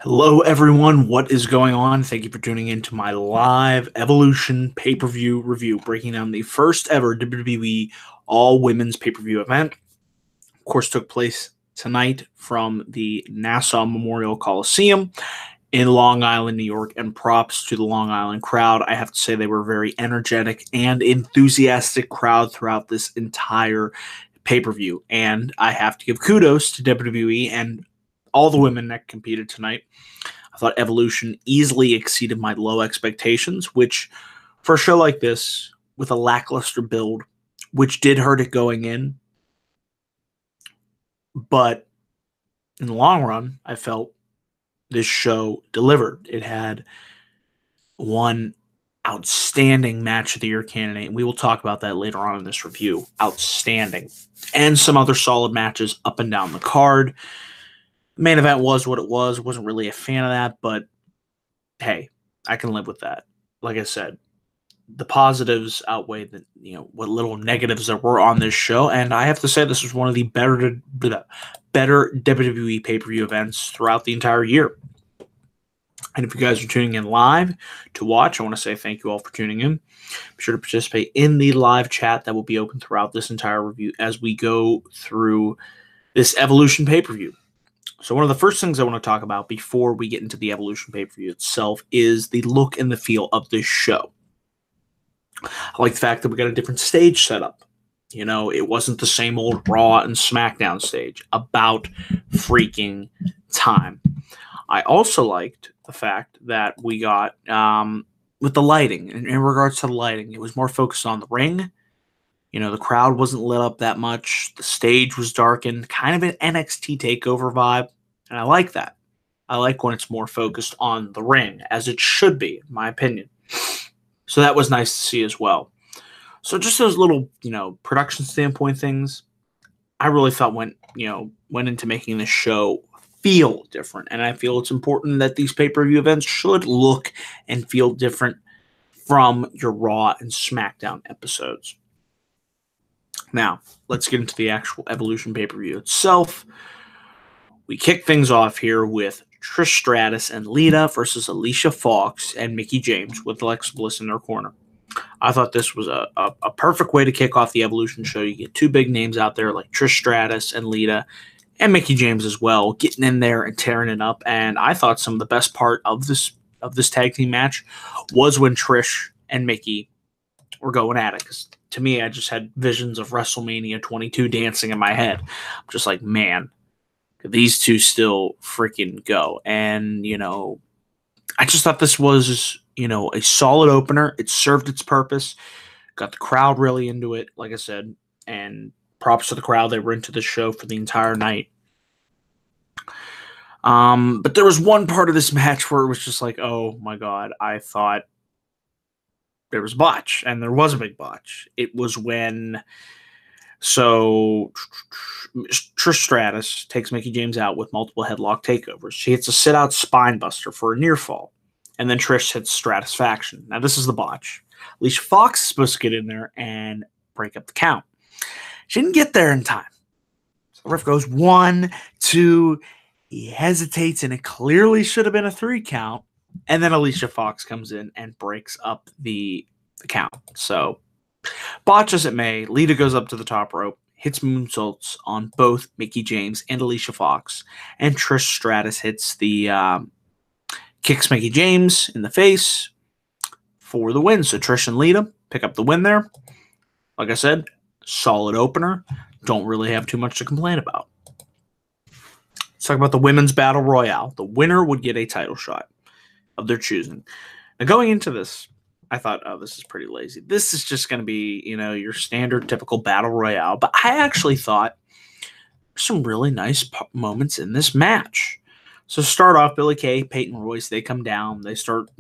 Hello, everyone. What is going on? Thank you for tuning in to my live Evolution pay-per-view review, breaking down the first ever WWE all-women's pay-per-view event. Of course, took place tonight from the Nassau Memorial Coliseum in Long Island, New York, and props to the Long Island crowd. I have to say they were a very energetic and enthusiastic crowd throughout this entire pay-per-view, and I have to give kudos to WWE and all the women that competed tonight. I thought Evolution easily exceeded my low expectations, which for a show like this, with a lackluster build, which did hurt it going in, but in the long run, I felt this show delivered. It had one outstanding match of the year candidate, and we will talk about that later on in this review. Outstanding. And some other solid matches up and down the card. The main event was what it was. Wasn't really a fan of that, but hey, I can live with that. Like I said, the positives outweigh the what little negatives there were on this show, and I have to say this was one of the better WWE pay-per-view events throughout the entire year. And if you guys are tuning in live to watch, I want to say thank you all for tuning in. Be sure to participate in the live chat that will be open throughout this entire review as we go through this Evolution pay-per-view. So one of the first things I want to talk about before we get into the Evolution pay-per-view itself is the look and the feel of this show. I like the fact that we got a different stage setup. It wasn't the same old Raw and SmackDown stage. About freaking time. I also liked the fact that we got, with the lighting, in regards to the lighting, it was more focused on the ring. The crowd wasn't lit up that much. The stage was darkened, kind of an NXT takeover vibe. And I like that. I like when it's more focused on the ring, as it should be, in my opinion. So that was nice to see as well. So just those little, production standpoint things, I really thought went into making this show feel different. And I feel it's important that these pay-per-view events should look and feel different from your Raw and SmackDown episodes. Now, let's get into the actual Evolution pay-per-view itself. We kick things off here with Trish Stratus and Lita versus Alicia Fox and Mickie James with Alexa Bliss in their corner. I thought this was a perfect way to kick off the Evolution show. You get two big names out there like Trish Stratus and Lita, and Mickie James as well, getting in there and tearing it up. And I thought some of the best part of this tag team match was when Trish and Mickie were going at it. Because to me, I just had visions of WrestleMania 22 dancing in my head. I'm just like, man, these two still freaking go. And, I just thought this was, a solid opener. It served its purpose. Got the crowd really into it, like I said. And props to the crowd. They were into the show for the entire night. But there was one part of this match where it was just like, oh my God, I thought there was a botch, and there was a big botch. It was when Trish Stratus takes Mickie James out with multiple headlock takeovers. She hits a sit-out spine buster for a near fall, and then Trish hits Stratusfaction. Now, this is the botch. Alicia Fox is supposed to get in there and break up the count. She didn't get there in time. So the ref goes 1, 2. He hesitates, and it clearly should have been a 3 count. And then Alicia Fox comes in and breaks up the count. So, botch as it may, Lita goes up to the top rope, hits moonsaults on both Mickie James and Alicia Fox, and Trish Stratus hits kicks Mickie James in the face for the win. So Trish and Lita pick up the win there. Like I said, solid opener. Don't really have too much to complain about. Let's talk about the Women's Battle Royale. The winner would get a title shot of their choosing. Now, going into this, I thought, oh, this is pretty lazy. This is just going to be, your standard typical battle royale. But I actually thought there's some really nice moments in this match. So start off, Billie Kay, Peyton Royce, they come down. They start,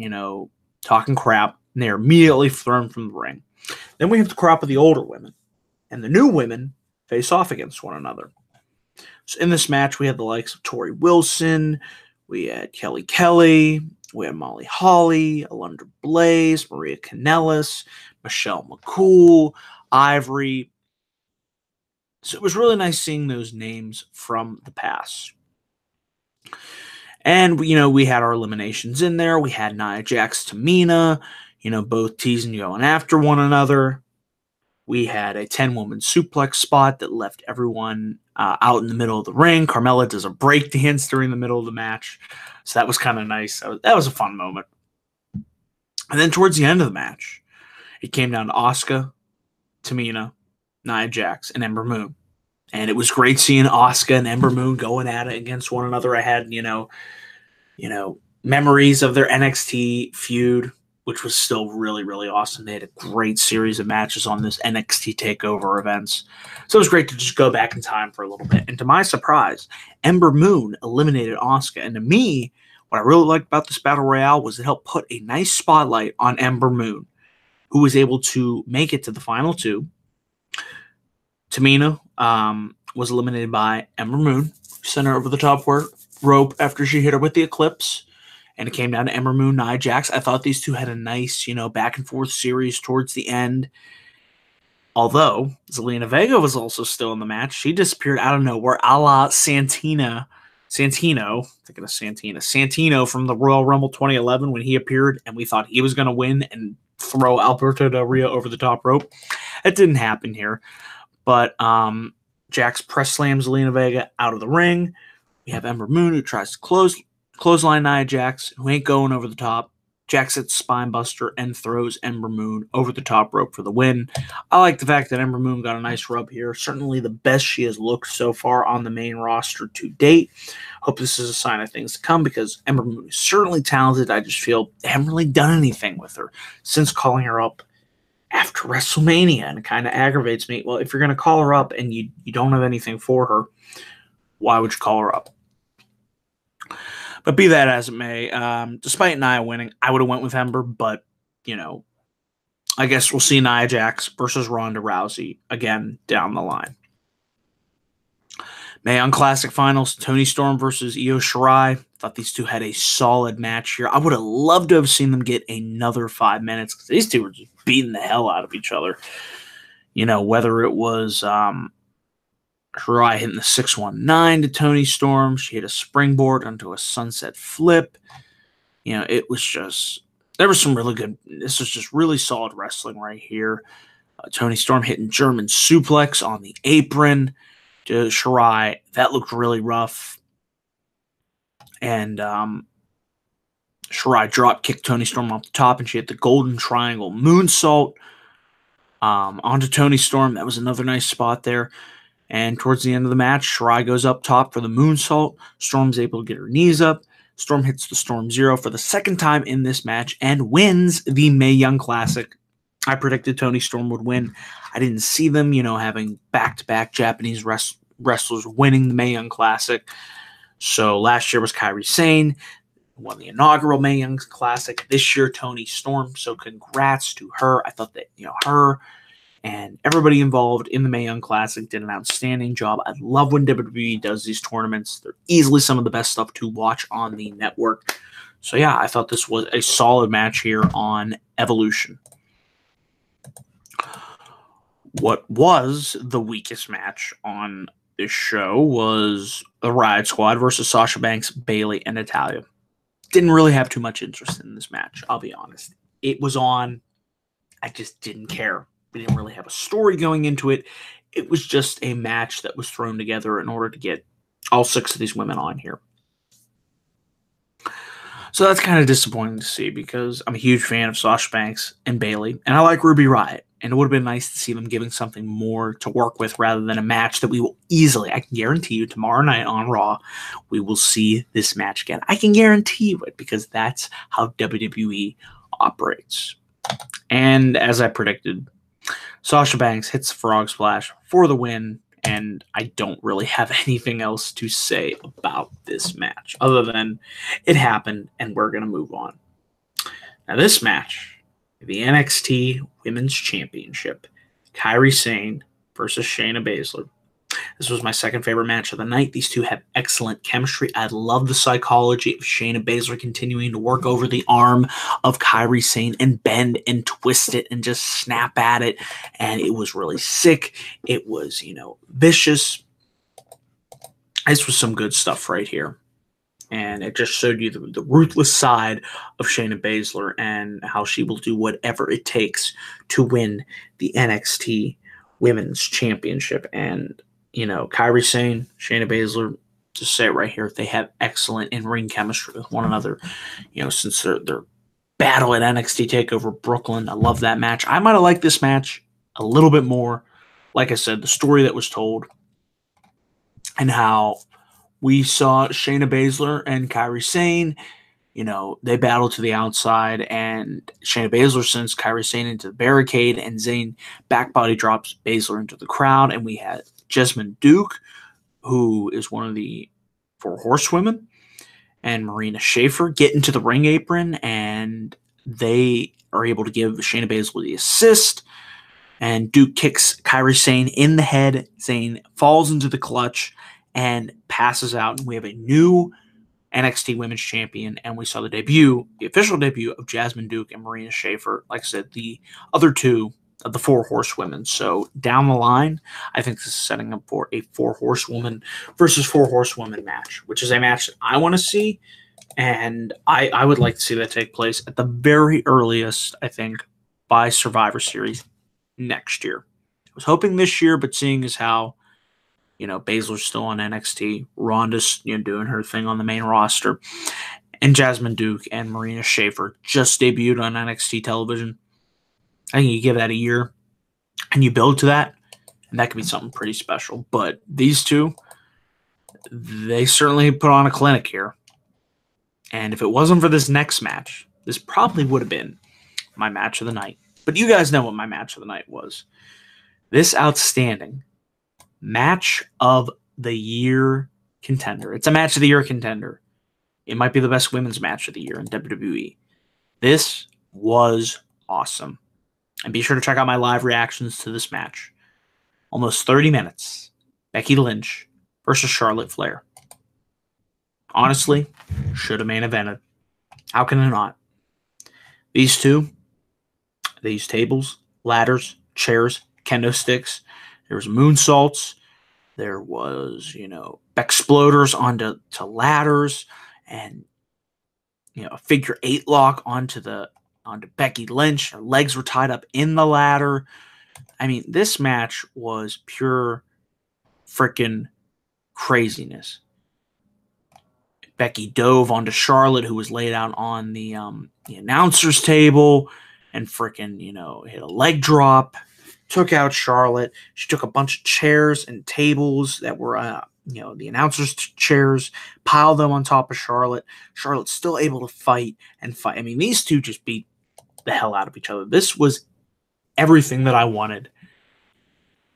talking crap. And they're immediately thrown from the ring. Then we have the crop of the older women. And the new women face off against one another. So in this match, we had the likes of Tori Wilson. We had Kelly Kelly. We had Molly Holly, Alundra Blaze, Maria Kanellis, Michelle McCool, Ivory. So it was really nice seeing those names from the past. And, we had our eliminations in there. We had Nia Jax, Tamina, both teasing going after one another. We had a 10-woman suplex spot that left everyone out in the middle of the ring. Carmella does a break dance during the middle of the match. So that was kind of nice. That was a fun moment. And then towards the end of the match, it came down to Asuka, Tamina, Nia Jax, and Ember Moon. And it was great seeing Asuka and Ember Moon going at it against one another. I had, memories of their NXT feud, which was still really, really awesome. They had a great series of matches on this NXT TakeOver events. So it was great to just go back in time for a little bit. And to my surprise, Ember Moon eliminated Asuka. And to me, what I really liked about this Battle Royale was it helped put a nice spotlight on Ember Moon, who was able to make it to the final two. Tamina was eliminated by Ember Moon, sent her over the top rope after she hit her with the Eclipse. And it came down to Ember Moon, Nia Jax. I thought these two had a nice, back and forth series towards the end. Although Zelina Vega was also still in the match. She disappeared out of nowhere, a la Santino from the Royal Rumble 2011 when he appeared and we thought he was going to win and throw Alberto Del Rio over the top rope. It didn't happen here. But Jax press slams Zelina Vega out of the ring. We have Ember Moon who tries to clothesline Nia Jax, who ain't going over the top. Jax hits spine buster and throws Ember Moon over the top rope for the win. I like the fact that Ember Moon got a nice rub here. Certainly the best she has looked so far on the main roster to date. Hope this is a sign of things to come because Ember Moon is certainly talented. I just feel they haven't really done anything with her since calling her up after WrestleMania, and it kind of aggravates me. Well, if you're going to call her up and you don't have anything for her, why would you call her up? But be that as it may, despite Nia winning, I would have went with Ember, but, I guess we'll see Nia Jax versus Ronda Rousey again down the line. Mae Young Classic Finals, Toni Storm versus Io Shirai. Thought these two had a solid match here. I would have loved to have seen them get another 5 minutes because these two were just beating the hell out of each other. Whether it was Shirai hitting the 619 to Toni Storm. She hit a springboard onto a sunset flip. It was just, there was some really good, this was just really solid wrestling right here. Toni Storm hitting German suplex on the apron to Shirai. That looked really rough. And Shirai drop kicked Toni Storm off the top, and she hit the golden triangle moonsault onto Toni Storm. That was another nice spot there. And towards the end of the match, Shirai goes up top for the moonsault. Storm's able to get her knees up. Storm hits the Storm Zero for the second time in this match and wins the Mae Young Classic. I predicted Toni Storm would win. I didn't see them, having back-to-back Japanese wrestlers winning the Mae Young Classic. So last year was Kairi Sane, won the inaugural Mae Young Classic. This year, Toni Storm. So congrats to her. I thought that, her and everybody involved in the Mae Young Classic did an outstanding job. I love when WWE does these tournaments. They're easily some of the best stuff to watch on the network. So yeah, I thought this was a solid match here on Evolution. What was the weakest match on this show was the Riott Squad versus Sasha Banks, Bayley, and Natalya. Didn't really have too much interest in this match, I'll be honest. It was on. I just didn't care. We didn't really have a story going into it. It was just a match that was thrown together in order to get all 6 of these women on here. So that's kind of disappointing to see because I'm a huge fan of Sasha Banks and Bayley, and I like Ruby Riott. And it would have been nice to see them giving something more to work with rather than a match that we will easily, I can guarantee you, tomorrow night on Raw, we will see this match again. I can guarantee you it because that's how WWE operates. And as I predicted, Sasha Banks hits the frog splash for the win, and I don't really have anything else to say about this match other than it happened and we're going to move on. Now this match, the NXT Women's Championship, Kairi Sane versus Shayna Baszler. This was my second favorite match of the night. These two have excellent chemistry. I love the psychology of Shayna Baszler continuing to work over the arm of Kairi Sane and bend and twist it and just snap at it. And it was really sick. It was, vicious. This was some good stuff right here. And it just showed you the ruthless side of Shayna Baszler and how she will do whatever it takes to win the NXT Women's Championship. And, Kairi Sane, Shayna Baszler, just say it right here, they have excellent in-ring chemistry with one another, since their battle at NXT TakeOver Brooklyn. I love that match. I might have liked this match a little bit more. Like I said, the story that was told and how we saw Shayna Baszler and Kairi Sane, they battled to the outside, and Shayna Baszler sends Kairi Sane into the barricade, and Zayn backbody drops Baszler into the crowd, and we had Jessamine Duke, who is one of the 4 horsewomen, and Marina Shafir get into the ring apron, and they are able to give Shayna Baszler the assist, and Duke kicks Kairi Sane in the head. Zayn falls into the clutch and passes out, and we have a new NXT Women's Champion, and we saw the official debut of Jessamine Duke and Marina Shafir. Like I said, the other 2 of the 4 horsewomen. So down the line, I think this is setting up for a 4 horsewoman versus 4 horsewomen match, which is a match that I want to see, and I would like to see that take place at the very earliest, I think, by Survivor Series next year. I was hoping this year, but seeing as how Baszler's still on NXT, Ronda's doing her thing on the main roster, and Jessamine Duke and Marina Shafir just debuted on NXT television. I think you give that a year and you build to that, and that could be something pretty special. But these 2, they certainly put on a clinic here. And if it wasn't for this next match, this probably would have been my match of the night. But you guys know what my match of the night was. This outstanding match of the year contender. It's a match of the year contender. It might be the best women's match of the year in WWE. This was awesome. And be sure to check out my live reactions to this match. Almost 30 minutes. Becky Lynch versus Charlotte Flair. Honestly, should have main evented. How can it not? These 2, they used tables, ladders, chairs, kendo sticks. There was moonsaults. There was, exploders onto ladders, and a figure 8 lock onto Becky Lynch. Her legs were tied up in the ladder. I mean, this match was pure freaking craziness. Becky dove onto Charlotte, who was laid out on the announcer's table, and freaking, hit a leg drop. Took out Charlotte. She took a bunch of chairs and tables that were, the announcers' chairs, piled them on top of Charlotte. Charlotte's still able to fight and fight. I mean, these 2 just beat the hell out of each other. This was everything that I wanted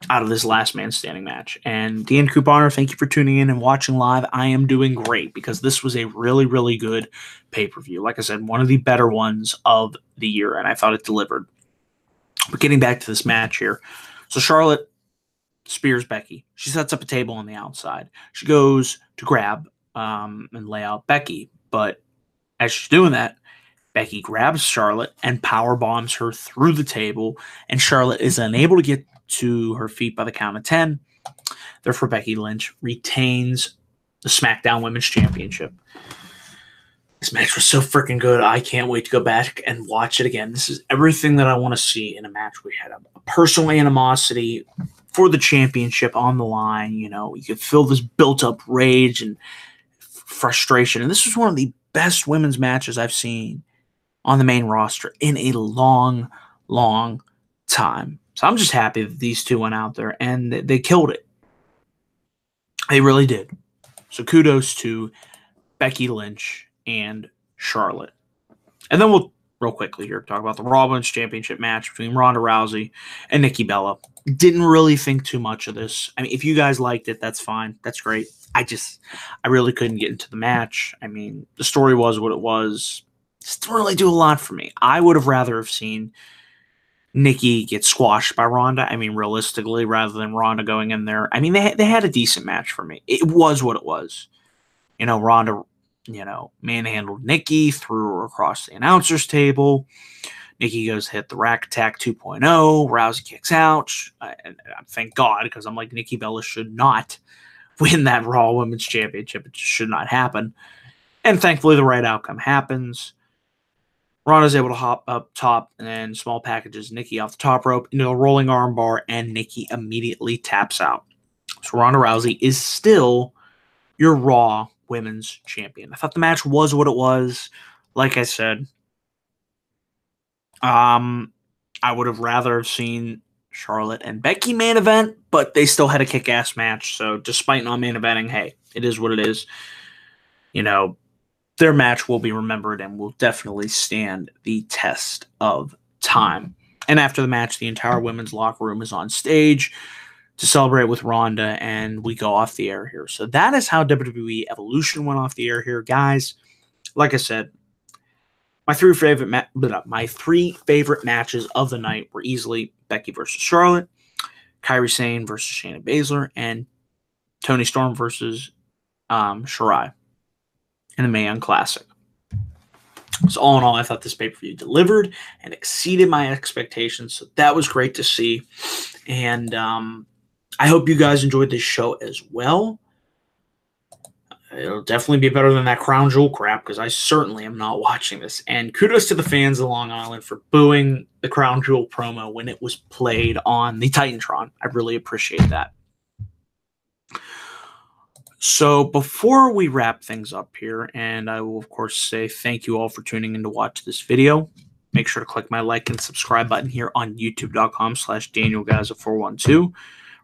out of this last man standing match. And Dan Couponer, thank you for tuning in and watching live. I am doing great because this was a really, really good pay-per-view. Like I said, one of the better ones of the year, and I thought it delivered. But getting back to this match here. So Charlotte spears Becky. She sets up a table on the outside. She goes to grab and lay out Becky. But as she's doing that, Becky grabs Charlotte and power bombs her through the table. And Charlotte is unable to get to her feet by the count of 10. Therefore, Becky Lynch retains the SmackDown Women's Championship. This match was so freaking good. I can't wait to go back and watch it again. This is everything that I want to see in a match. We had a personal animosity for the championship on the line. You could feel this built-up rage and frustration. And this was one of the best women's matches I've seen on the main roster in a long, long time. So I'm just happy that these 2 went out there and they killed it. They really did. So kudos to Becky Lynch and Charlotte. And then we'll, real quickly here, talk about the Raw Women's Championship match between Ronda Rousey and Nikki Bella. Didn't really think too much of this. I mean, if you guys liked it, that's fine. That's great. I really couldn't get into the match. I mean, the story was what it was. It didn't really do a lot for me. I would have rather have seen Nikki get squashed by Ronda. I mean, realistically, rather than Ronda going in there. I mean, they had a decent match for me. It was what it was. Ronda manhandled Nikki, threw her across the announcer's table. Nikki goes hit the Rack Attack 2.0. Rousey kicks out. And thank God, because I'm like, Nikki Bella should not win that Raw Women's Championship. It just should not happen. And thankfully, the right outcome happens. Ronda's able to hop up top and then small packages Nikki off the top rope into a rolling armbar, and Nikki immediately taps out. So Ronda Rousey is still your Raw Women's Champion. I thought the match was what it was. Like I said, I would have rather have seen Charlotte and Becky main event, but they still had a kick-ass match. So despite not main eventing, hey, it is what it is. You know, their match will be remembered and will definitely stand the test of time. And after the match, the entire women's locker room is on stage to celebrate with Ronda, and we go off the air here. So that is how WWE Evolution went off the air here, guys. Like I said, my three favorite matches of the night were easily Becky versus Charlotte, Kairi Sane versus Shayna Baszler, and Toni Storm versus Shirai in the Mae Young Classic. So all in all, I thought this pay-per-view delivered and exceeded my expectations. So that was great to see. And I hope you guys enjoyed this show as well. It'll definitely be better than that Crown Jewel crap, because I certainly am not watching this. And kudos to the fans of Long Island for booing the Crown Jewel promo when it was played on the Titantron. I really appreciate that. So before we wrap things up here, and I will, of course, say thank you all for tuning in to watch this video. Make sure to click my like and subscribe button here on youtube.com/DanielGuys412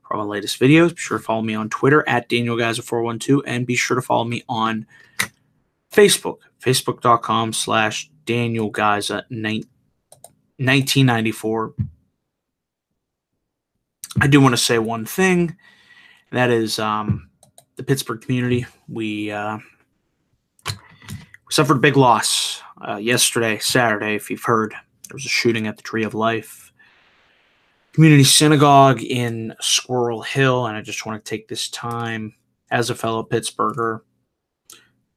for all my latest videos. Be sure to follow me on Twitter at DanielGuys412, and be sure to follow me on Facebook, facebook.com/DanielGuys1994. I do want to say one thing, and that is the Pittsburgh community. We suffered a big loss yesterday, Saturday. If you've heard, there was a shooting at the Tree of Life Community Synagogue in Squirrel Hill, and I just want to take this time as a fellow Pittsburgher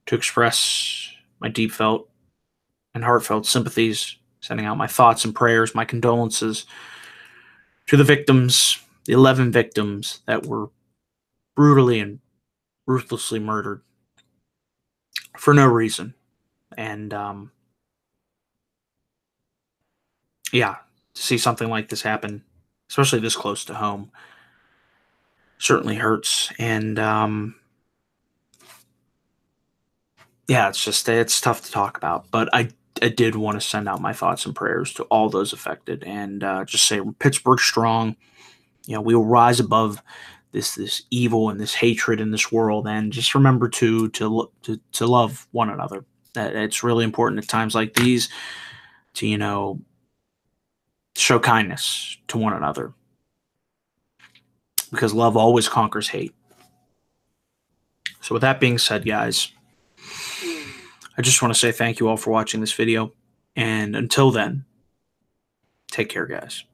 to express my deep felt and heartfelt sympathies, sending out my thoughts and prayers, my condolences to the victims, the 11 victims that were brutally and ruthlessly murdered for no reason. And yeah, to see something like this happen, especially this close to home, certainly hurts. And yeah, it's tough to talk about, but I did want to send out my thoughts and prayers to all those affected, and just say, Pittsburgh strong. You know, we will rise above this evil and this hatred in this world, and just remember to love one another. That it's really important at times like these to, you know, show kindness to one another, because love always conquers hate. So with that being said, guys, I just want to say thank you all for watching this video, and until then, take care, guys.